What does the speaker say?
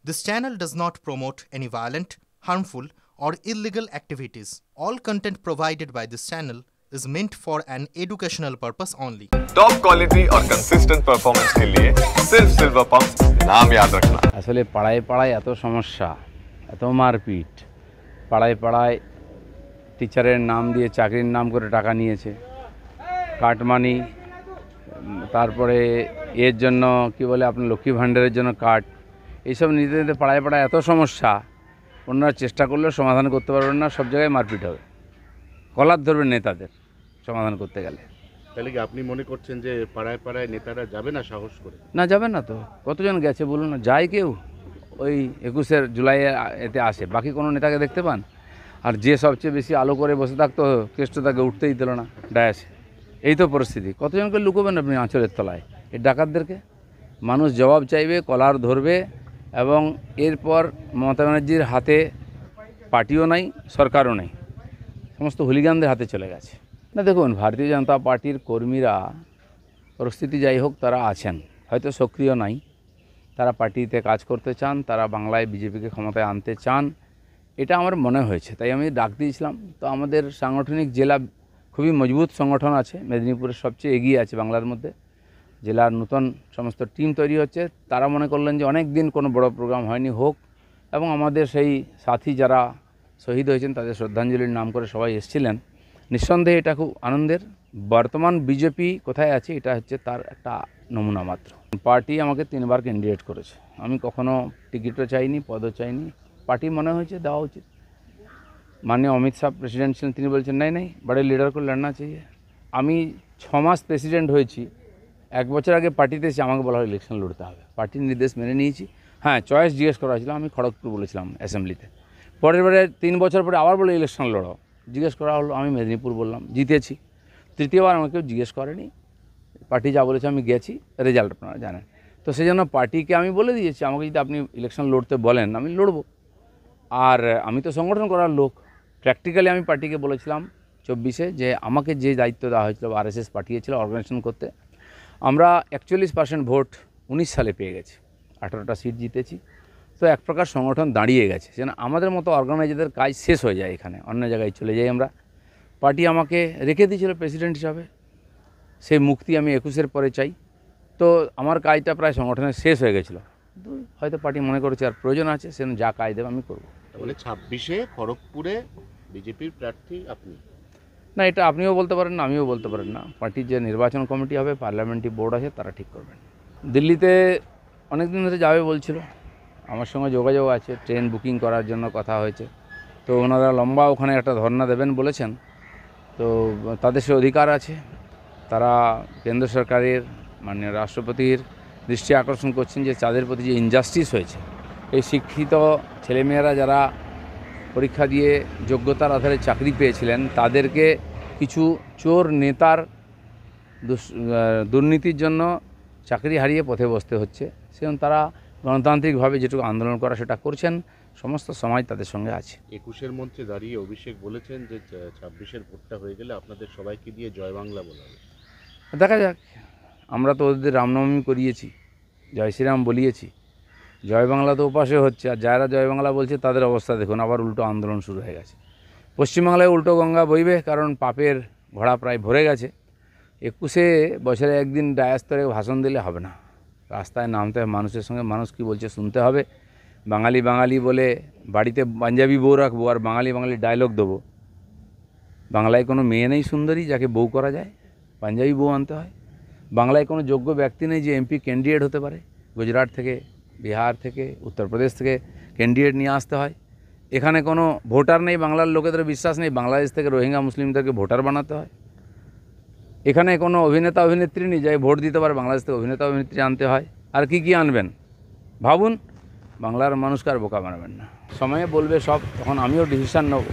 This channel does not promote any violent, harmful, or illegal activities. All content provided by this channel is meant for an educational purpose only. Top quality और consistent performance के लिए सिर्फ silver pump नाम याद रखना। আসলে পাড়ায় পাড়ায় এত সমস্যা, এত মারপিট, পাড়ায় পাড়ায় টিচারের নাম দিয়ে চাকরির নাম করে টাকা নিয়েছে, কাটমানি, তারপরে এর জন্য কি বলে আপনার লক্ষ্মী ভাণ্ডারের জন্য কাট, এইসব নিতে নিতে পাড়ায় পাড়ায় এত সমস্যা, ওনারা চেষ্টা করলেও সমাধান করতে পারবেন না। সব জায়গায় মারপিট হবে, কলার ধরবেন নেতাদের সমাধান করতে গেলে। তাহলে কি আপনি মনে করছেন যে পাড়ায় পাড়ায় নেতারা যাবে না সাহস করে? না, যাবেন না তো, কতজন গেছে বলুন না, যায় কেউ? ওই 21 জুলাইয়ে এতে আসে, বাকি কোনো নেতাকে দেখতে পান? আর যে সবচেয়ে বেশি আলো করে বসে থাকতো কেষ্ট তাকে উঠতেই দিল না ডায়াসে। এই তো পরিস্থিতি। কতজনকে লুকোবেন আপনি আঁচলের তলায়? এই ডাকাতদেরকে মানুষ জবাব চাইবে, কলার ধরবে। এবং এরপর মমতা ব্যানার্জির হাতে পার্টিও নাই, সরকারও নেই, সমস্ত হুলিগানদের হাতে চলে গেছে। না দেখুন, ভারতীয় জনতা পার্টির কর্মীরা পরিস্থিতি যাই হোক তারা আছেন, হয়তো সক্রিয় নাই, তারা পার্টিতে কাজ করতে চান, তারা বাংলায় বিজেপিকে ক্ষমতায় আনতে চান, এটা আমার মনে হয়েছে, তাই আমি ডাক দিয়েছিলাম। তো আমাদের সাংগঠনিক জেলা খুবই মজবুত সংগঠন আছে, মেদিনীপুরের সবচেয়ে এগিয়ে আছে বাংলার মধ্যে। জেলার নতুন সমস্ত টিম তৈরি হচ্ছে, তারা মনে করলেন যে অনেক দিন কোনো বড় প্রোগ্রাম হয়নি, হোক। এবং আমাদের সেই সাথী যারা শহীদ হয়েছেন তাদের শ্রদ্ধাঞ্জলির নাম করে সবাই এসেছিলেন। নিঃসন্দেহে এটা খুব আনন্দের। বর্তমান বিজেপি কোথায় আছে এটা হচ্ছে তার একটা নমুনা মাত্র। পার্টি আমাকে 3বার ক্যান্ডিডেট করেছে, আমি কখনো টিকিটও চাইনি, পদও চাইনি। পার্টি মনে হয়েছে দেওয়া উচিত। মাননীয় অমিত শাহ প্রেসিডেন্ট ছিলেন, তিনি বলছেন নাই নাই বড়ে লিডার করে লড়না চাইয়ে। আমি 6 মাস প্রেসিডেন্ট হয়েছি, 1 বছর আগে পার্টিতে এসে আমাকে বলা হয় ইলেকশন লড়তে হবে, পার্টির নির্দেশ মেনে নিয়েছি। হ্যাঁ, চয়েস জিজ্ঞেস করা হয়েছিল, আমি খড়গপুর বলেছিলাম অ্যাসেম্বলিতে। পরের বারে 3 বছর পরে আবার বলে ইলেকশন লড়ো, জিজ্ঞেস করা হলো, আমি মেদিনীপুর বললাম, জিতেছি। তৃতীয়বার আমাকে কেউ জিজ্ঞেস করেনি, পার্টি যা বলেছে আমি গেছি, রেজাল্ট আপনারা জানেন। তো সেই জন্য পার্টিকে আমি বলে দিয়েছি, আমাকে যদি আপনি ইলেকশন লড়তে বলেন আমি লড়ব। আর আমি তো সংগঠন করার লোক। প্র্যাকটিক্যালি আমি পার্টিকে বলেছিলাম 24-এ যে আমাকে যে দায়িত্ব দেওয়া হয়েছিল, আরএসএস পাঠিয়েছিল অর্গানাইজেশন করতে, আমরা 41% ভোট 19 সালে পেয়ে গেছি, 18টা সিট জিতেছি। তো এক প্রকার সংগঠন দাঁড়িয়ে গেছে, যেন আমাদের মতো অর্গানাইজারদের কাজ শেষ হয়ে যায়, এখানে অন্য জায়গায় চলে যাই আমরা। পার্টি আমাকে রেখে দিয়েছিল প্রেসিডেন্ট হিসাবে, সেই মুক্তি আমি 21-এর পরে চাই। তো আমার কাজটা প্রায় সংগঠনের শেষ হয়ে গেছিলো, কিন্তু হয়তো পার্টি মনে করেছে আর প্রয়োজন আছে, সেজন্য যা কাজ দেবে আমি করবো। তাহলে 26-এ খড়গপুরে বিজেপির প্রার্থী আপনি? না, এটা আপনিও বলতে পারেন না, আমিও বলতে পারেন না। পার্টির যে নির্বাচন কমিটি হবে, পার্লামেন্টারি বোর্ড আছে, তারা ঠিক করবেন। দিল্লিতে অনেক দিন ধরে যাবে বলছিল, আমার সঙ্গে যোগাযোগ আছে, ট্রেন বুকিং করার জন্য কথা হয়েছে। তো ওনারা লম্বা ওখানে একটা ধর্ণা দেবেন বলেছেন। তো তাদের সে অধিকার আছে, তারা কেন্দ্র সরকারের মাননীয় রাষ্ট্রপতির দৃষ্টি আকর্ষণ করছেন যে তাদের প্রতি যে ইনজাস্টিস হয়েছে, এই শিক্ষিত ছেলেমেয়েরা যারা পরীক্ষা দিয়ে যোগ্যতার আধারে চাকরি পেয়েছিলেন, তাদেরকে কিছু চোর নেতার দুর্নীতির জন্য চাকরি হারিয়ে পথে বসতে হচ্ছে। সেজন্য তারা গণতান্ত্রিকভাবে যেটুকু আন্দোলন করা সেটা করছেন, সমস্ত সমাজ তাদের সঙ্গে আছে। 21-এর মঞ্চে দাঁড়িয়ে অভিষেক বলেছেন যে 26-এর ভোটটা হয়ে গেলে আপনাদের সবাইকে দিয়ে জয় বাংলা বলাবে। দেখা যাক, আমরা তো ওদের রামনবমী করিয়েছি, জয় শ্রীরাম বলিয়েছি, জয় বাংলা তো ওপাশে হচ্ছে। আর যারা জয় বাংলা বলছে তাদের অবস্থা দেখুন, আবার উল্টো আন্দোলন শুরু হয়ে গেছে। পশ্চিমবাংলায় উল্টো গঙ্গা বইবে, কারণ পাপের ঘোড়া প্রায় ভরে গেছে। 21-এ বছরে একদিন ডায়াস্তরে ভাষণ দিলে হবে না, রাস্তায় নামতে হবে, মানুষের সঙ্গে মানুষ কী বলছে শুনতে হবে। বাঙালি বাঙালি বলে বাড়িতে পাঞ্জাবি বউ রাখবো আর বাঙালি বাঙালি ডায়লগ দেবো। বাংলায় কোনো মেয়ে নেই সুন্দরী যাকে বউ করা যায়, পাঞ্জাবি বউ আনতে হয়। বাংলায় কোনো যোগ্য ব্যক্তি নেই যে এমপি ক্যান্ডিডেট হতে পারে, গুজরাট থেকে, বিহার থেকে, উত্তরপ্রদেশ থেকে ক্যান্ডিডেট নিয়ে আসতে হয়। এখানে কোনো ভোটার নেই, বাংলার লোকেদের বিশ্বাস নেই, বাংলাদেশ থেকে রোহিঙ্গা মুসলিমদেরকে ভোটার বানাতে হয়। এখানে কোনো অভিনেতা অভিনেত্রী নেই যাই ভোট দিতে পারে, বাংলাদেশ থেকে অভিনেতা অভিনেত্রী আনতে হয়। আর কি আনবেন ভাবুন, বাংলার মানুষকে আর বোকা বানাবেন না। সময়ে বলবে সব, তখন আমিও ডিসিশান নেব।